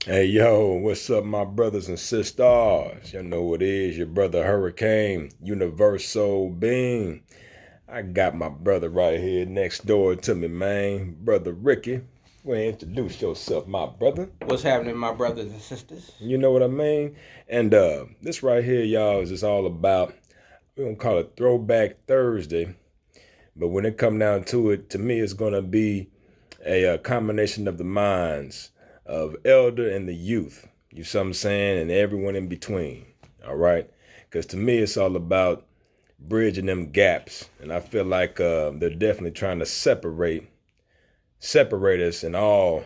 Hey yo, what's up, my brothers and sisters? You know what it is, your brother Hurricane, Universal Being. I got my brother right here next door to me, man. Brother Rickey. Go ahead and introduce yourself, my brother. What's happening, my brothers and sisters? You know what I mean? And this right here, y'all, is just all about, we're gonna call it Throwback Thursday. But when it come down to it, to me, it's gonna be a combination of the minds of elder and the youth. You see what I'm saying? And everyone in between. All right? Because to me, it's all about bridging them gaps. And I feel like they're definitely trying to separate us in all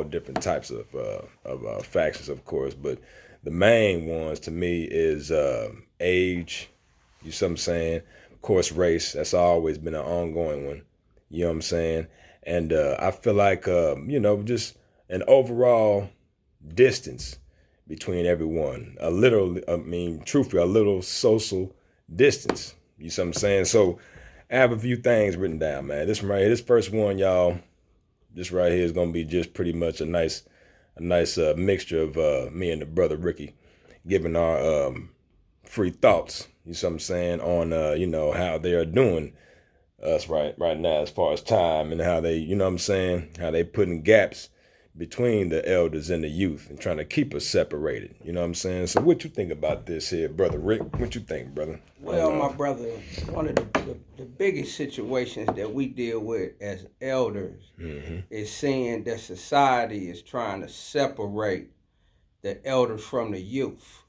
different types of factions, of course. But the main ones to me is age. You see what I'm saying? Of course, race. That's always been an ongoing one. You know what I'm saying? And I feel like just an overall distance between everyone. Truthfully, a little social distance. You see what I'm saying? So I have a few things written down, man. This one right here, this first one, y'all. This right here is gonna be just pretty much a nice mixture of me and the brother Ricky giving our free thoughts. You see what I'm saying on how they are doing us right now as far as time and how they, you know what I'm saying, how they putting gaps between the elders and the youth and trying to keep us separated. You know what I'm saying? So what you think about this here, brother Rick? What you think, brother? Well, my brother, one of the biggest situations that we deal with as elders is seeing that society is trying to separate the elders from the youth.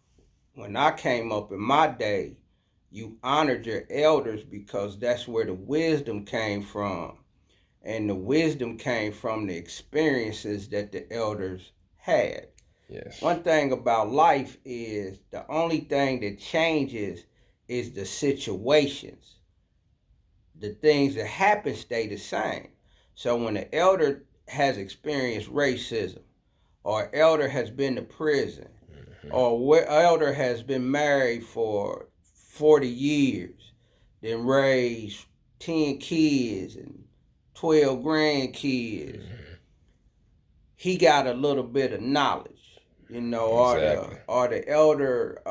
When I came up in my day, you honored your elders because that's where the wisdom came from. And the wisdom came from the experiences that the elders had. Yes. One thing about life is the only thing that changes is the situations. The things that happen stay the same. So when an elder has experienced racism, or elder has been to prison, or elder has been married for 40 years, then raised 10 kids and 12 grandkids, he got a little bit of knowledge, Exactly. or the elder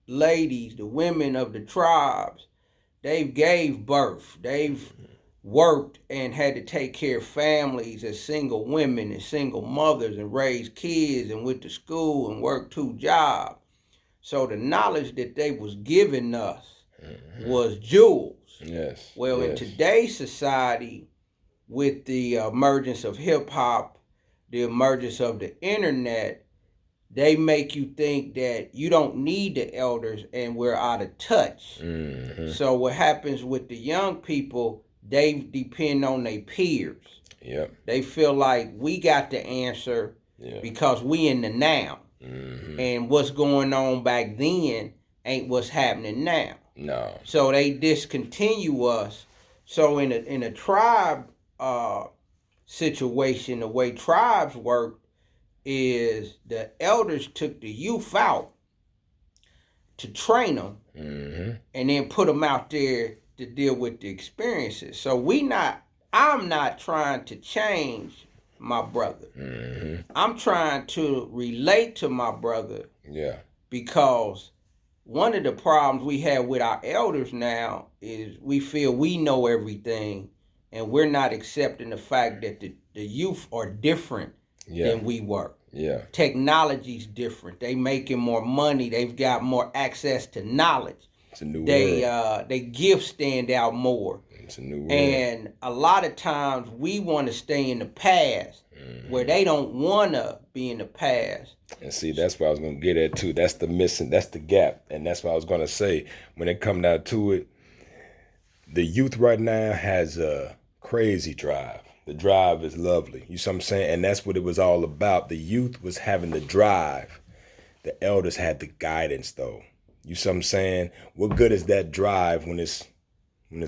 ladies, the women of the tribes, they've gave birth, they've worked and had to take care of families as single women and single mothers and raised kids and went to school and worked 2 jobs. So the knowledge that they was giving us was jewels. Yes. Well, in Yes. today's society, with the emergence of hip hop, the emergence of the internet, they make you think that you don't need the elders and we're out of touch. So what happens with the young people, they depend on their peers. Yep. They feel like we got the answer because we in the now. And what's going on back then ain't what's happening now. No. So they discontinue us. So in a tribe uh, situation, the way tribes work is the elders took the youth out to train them and then put them out there to deal with the experiences. So I'm not trying to change my brother. I'm trying to relate to my brother. Yeah. Because one of the problems we have with our elders now is we feel we know everything and we're not accepting the fact that the youth are different than we were. Yeah. Technology's different. They making more money. They've got more access to knowledge. It's a new world. They gifts stand out more. It's a new world. And a lot of times we want to stay in the past where they don't want to be in the past. And see, that's what I was going to get at too. That's the gap. And that's what I was going to say. When it come down to it, the youth right now has a crazy drive. The drive is lovely. You see what I'm saying? And that's what it was all about. The youth was having the drive. The elders had the guidance though. You see what I'm saying? What good is that drive when it's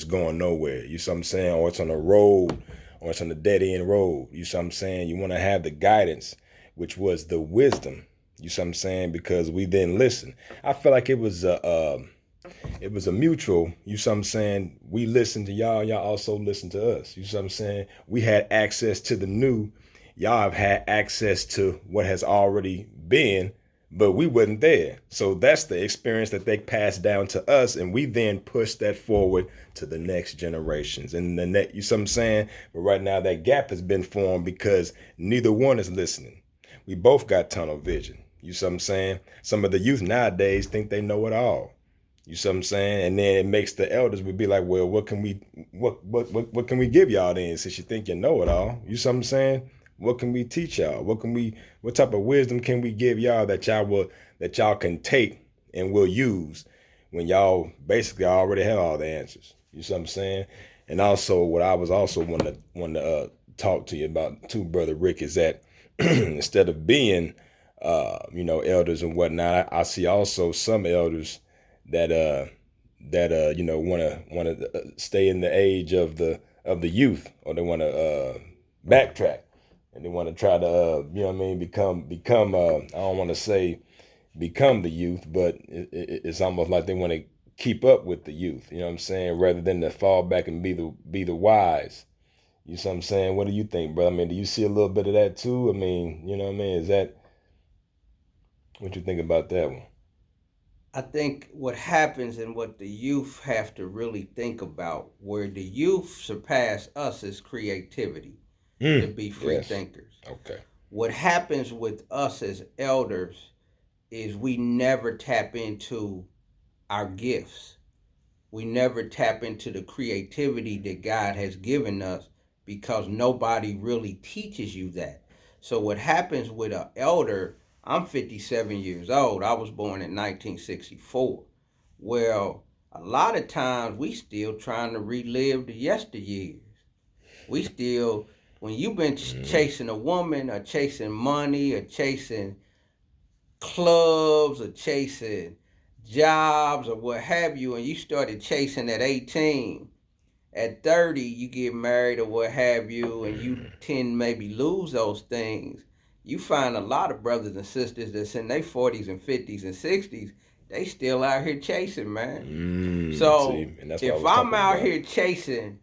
going nowhere? You see what I'm saying? Or it's on a road, or it's on a dead end road. You see what I'm saying? You want to have the guidance, which was the wisdom. You see what I'm saying? Because we didn't listen. I feel like it was a mutual. You see what I'm saying? We listened to y'all. Y'all also listened to us. You see what I'm saying? We had access to the new. y'all have had access to what has already been, but we wasn't there. So that's the experience that they passed down to us, and we then push that forward to the next generations. And the next, you see what I'm saying? But right now that gap has been formed because neither one is listening. We both got tunnel vision. You see what I'm saying? Some of the youth nowadays think they know it all. You see what I'm saying? And then it makes the elders would be like, well, what can we give y'all then, since you think you know it all? You see what I'm saying? What can we teach y'all? What type of wisdom can we give y'all that y'all can take and will use when y'all basically already have all the answers? You see what I'm saying? And also, what I was also want to talk to you about too, Brother Rick, is that instead of being elders and whatnot, I see also some elders that want to stay in the age of the youth, or they want to backtrack, and they want to try to become I don't want to say become the youth, but it's almost like they want to keep up with the youth, you know what I'm saying, rather than to fall back and be the wise. You see what I'm saying? What do you think, brother? I mean, do you see a little bit of that too? I mean, you know what I mean? Is that what you think about that one? I think what happens and what the youth have to really think about, where the youth surpass us, is creativity, to be free Yes. thinkers. Okay. What happens with us as elders is we never tap into our gifts. We never tap into the creativity that God has given us, because nobody really teaches you that. So what happens with an elder, I'm 57 years old. I was born in 1964. Well, a lot of times we still trying to relive the yesteryears. We still, when you've been chasing a woman or chasing money or chasing clubs or chasing jobs or what have you, and you started chasing at 18, at 30 you get married or what have you, and you tend maybe lose those things. You find a lot of brothers and sisters that's in their 40s and 50s and 60s, they still out here chasing, man. So if I'm out here chasing,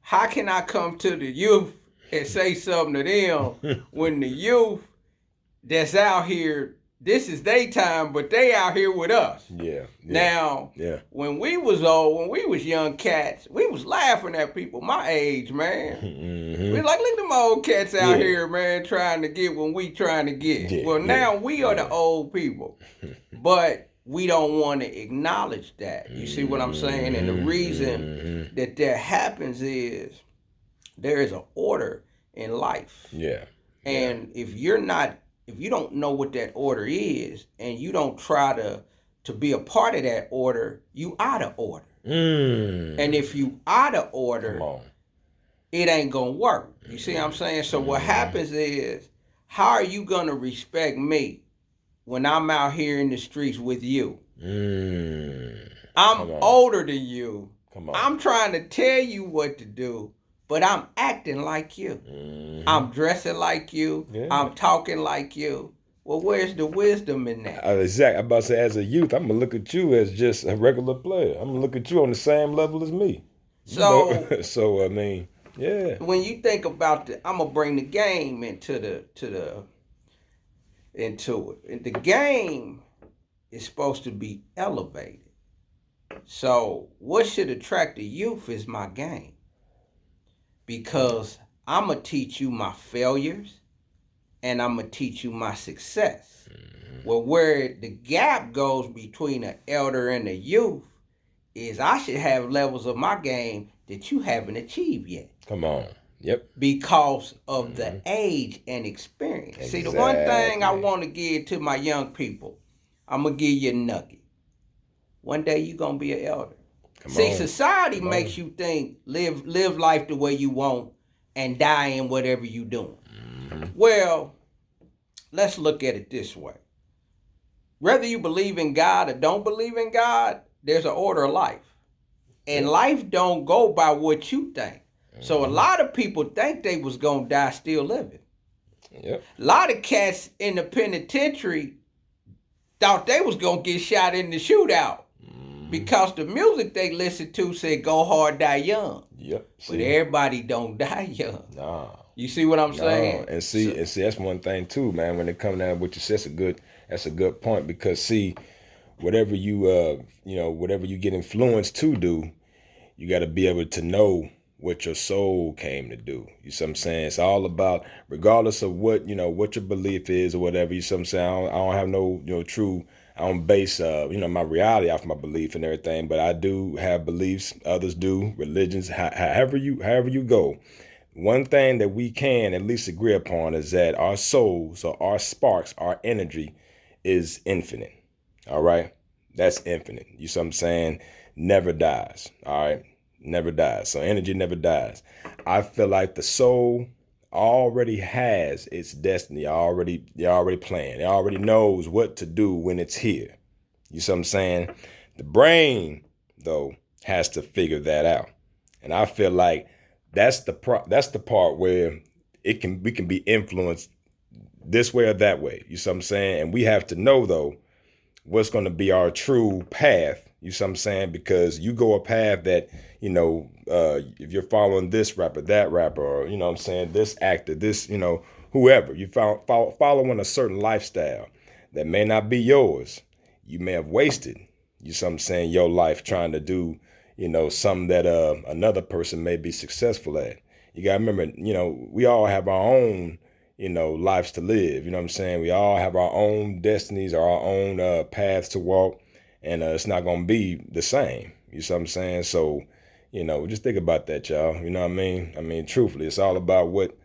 how can I come to the youth and say something to them when the youth that's out here, this is their time, but they out here with us? Yeah. Now, when we was old, when we was young cats, we was laughing at people my age, man. We like, look at them old cats out here, man, trying to get what we trying to get. Well, now we are the old people, but we don't want to acknowledge that. You see what I'm saying? And the reason that happens is there is an order in life. Yeah. And if you don't know what that order is, and you don't try to be a part of that order, you out of order. And if you out of order, it ain't gonna work. You see what I'm saying? So what happens is, how are you gonna respect me when I'm out here in the streets with you? I'm older than you. I'm trying to tell you what to do, but I'm acting like you. I'm dressing like you. I'm talking like you. Well, where's the wisdom in that? Exactly. I'm about to say, as a youth, I'm going to look at you as just a regular player. I'm going to look at you on the same level as me. So, I mean, yeah. When you think about I'm going to bring the game into it. And the game is supposed to be elevated. So what should attract the youth is my game. Because I'm going to teach you my failures, and I'm going to teach you my success. Well, where the gap goes between an elder and a youth is, I should have levels of my game that you haven't achieved yet. Come on. Yep. Because of the age and experience. Exactly. See, the one thing I want to give to my young people, I'm going to give you a nugget. One day you're going to be an elder. Society makes you think, live life the way you want and die in whatever you doing. Well, let's look at it this way. Whether you believe in God or don't believe in God, there's an order of life. And life don't go by what you think. So a lot of people think they was going to die still living. Yep. A lot of cats in the penitentiary thought they was going to get shot in the shootout. Because the music they listened to said, go hard, die young. Yep. But everybody don't die young. Nah. You see what I'm No, saying? and see, So, and see, that's one thing too, man. When it comes down to what you said, that's a good point because see, whatever whatever you get influenced to do, you got to be able to know what your soul came to do. You see what I'm saying? It's all about, regardless of what what your belief is or whatever. You see what I'm saying? I don't have no true. I don't base my reality off my belief and everything, but I do have beliefs. Others do. Religions, however you go. One thing that we can at least agree upon is that our souls or our sparks, our energy is infinite. All right. That's infinite. You see what I'm saying? Never dies. All right. Never dies. So energy never dies. I feel like the soul already has its destiny already planned. It already knows what to do when it's here. You see what I'm saying? The brain, though, has to figure that out. And I feel like that's the part where we can be influenced this way or that way. You see what I'm saying? And we have to know though what's going to be our true path. You see what I'm saying? Because you go a path that, if you're following this rapper, that rapper, or, you know what I'm saying, this actor, this, whoever, you following a certain lifestyle that may not be yours. You may have wasted, you see what I'm saying, your life trying to do, something that another person may be successful at. You got to remember, we all have our own lives to live. You know what I'm saying? We all have our own destinies, our own paths to walk, and it's not going to be the same. You see what I'm saying? So, just think about that, y'all. You know what I mean? I mean, truthfully, it's all about what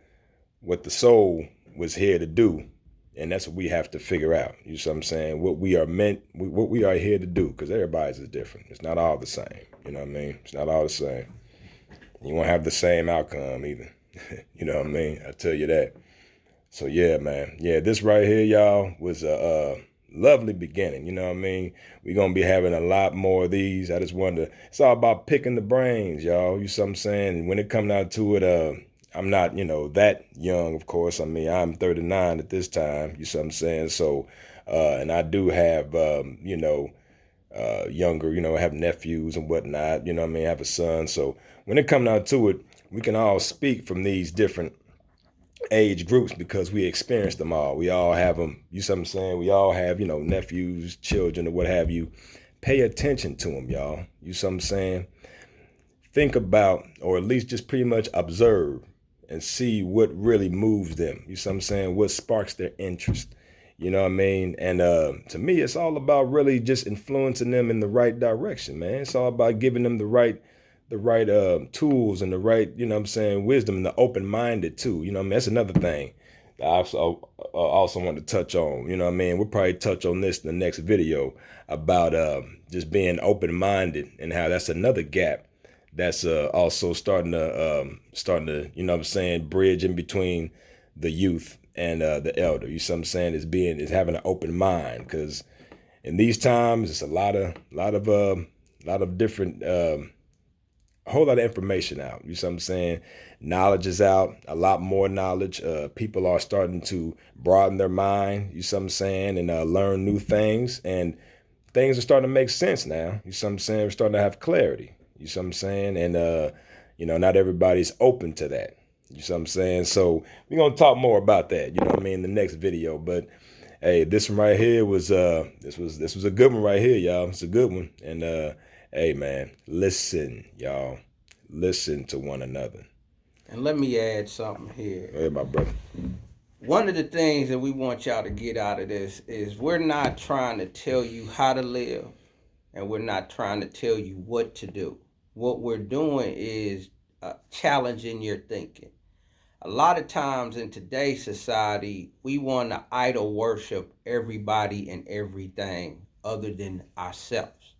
the soul was here to do, and that's what we have to figure out. You see what I'm saying? What we are here to do, because everybody's is different. It's not all the same. You know what I mean? It's not all the same. You won't have the same outcome either. You know what I mean? I tell you that. So yeah, man. Yeah, this right here, y'all, was a lovely beginning. You know what I mean? We're gonna be having a lot more of these. I just wanted to, it's all about picking the brains, y'all. You see what I'm saying? And when it comes down to it, I'm not, that young, of course. I mean, I'm 39 at this time. You see what I'm saying? So, and I do have, younger, I have nephews and whatnot. You know what I mean? I have a son. So when it comes down to it, we can all speak from these different age groups because we experienced them all. We all have them. You see what I'm saying? We all have, nephews, children, or what have you. Pay attention to them, y'all. You see what I'm saying? Think about, or at least just pretty much observe and see what really moves them. You see what I'm saying? What sparks their interest. You know what I mean? And to me, it's all about really just influencing them in the right direction, man. It's all about giving them the right tools and the right, what I'm saying, wisdom, and the open-minded too. You know what I mean? That's another thing that I also want to touch on. You know what I mean? We'll probably touch on this in the next video about just being open-minded and how that's another gap that's also starting to, you know what I'm saying, bridge in between the youth and the elder. You see what I'm saying? Is having an open mind, because in these times it's a lot of different a whole lot of information out. You see what I'm saying? Knowledge is out, a lot more knowledge. People are starting to broaden their mind, you see what I'm saying, and learn new things. And things are starting to make sense now. You see what I'm saying? We're starting to have clarity. You see what I'm saying? And, not everybody's open to that. You see what I'm saying? So we're going to talk more about that, you know what I mean, in the next video. But hey, this one right here was this was a good one right here, y'all. It's a good one. And hey, man, listen, y'all. Listen to one another. and let me add something here. Hey, my brother. One of the things that we want y'all to get out of this is we're not trying to tell you how to live, and we're not trying to tell you what to do. What we're doing is challenging your thinking. A lot of times in today's society, we want to idol worship everybody and everything other than ourselves.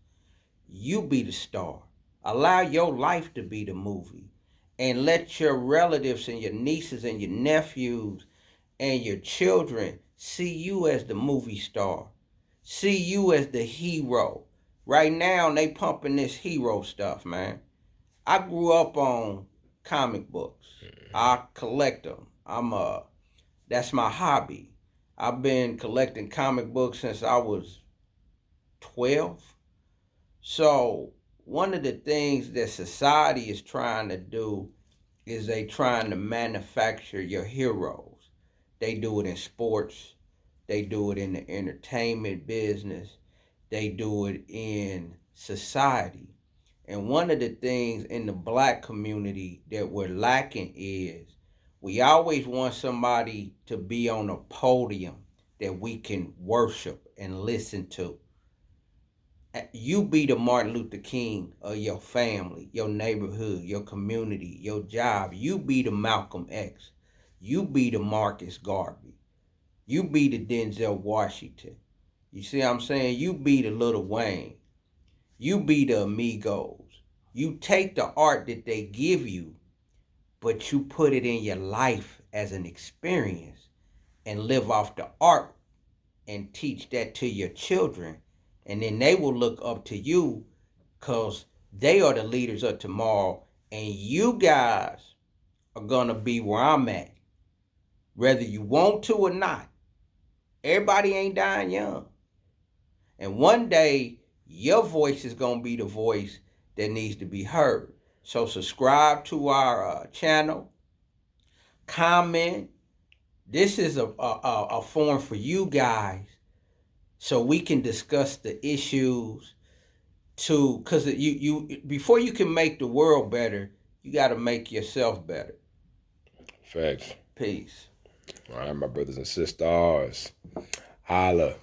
You be the star. Allow your life to be the movie. And let your relatives and your nieces and your nephews and your children see you as the movie star. See you as the hero. Right now, they pumping this hero stuff, man. I grew up on comic books. I collect them. That's my hobby. I've been collecting comic books since I was 12. So, one of the things that society is trying to do is they trying to manufacture your heroes. They do it in sports. They do it in the entertainment business. They do it in society. And one of the things in the black community that we're lacking is we always want somebody to be on a podium that we can worship and listen to. You be the Martin Luther King of your family, your neighborhood, your community, your job. You be the Malcolm X. You be the Marcus Garvey. You be the Denzel Washington. You see what I'm saying? You be the Lil Wayne. You be the Amigos. You take the art that they give you, but you put it in your life as an experience and live off the art and teach that to your children. And then they will look up to you because they are the leaders of tomorrow. And you guys are going to be where I'm at, whether you want to or not. Everybody ain't dying young. And one day, your voice is going to be the voice that needs to be heard. So subscribe to our channel, comment. This is a forum for you guys so we can discuss the issues to, because you before you can make the world better, you got to make yourself better. Facts. Peace. All right, my brothers and sisters. Holla.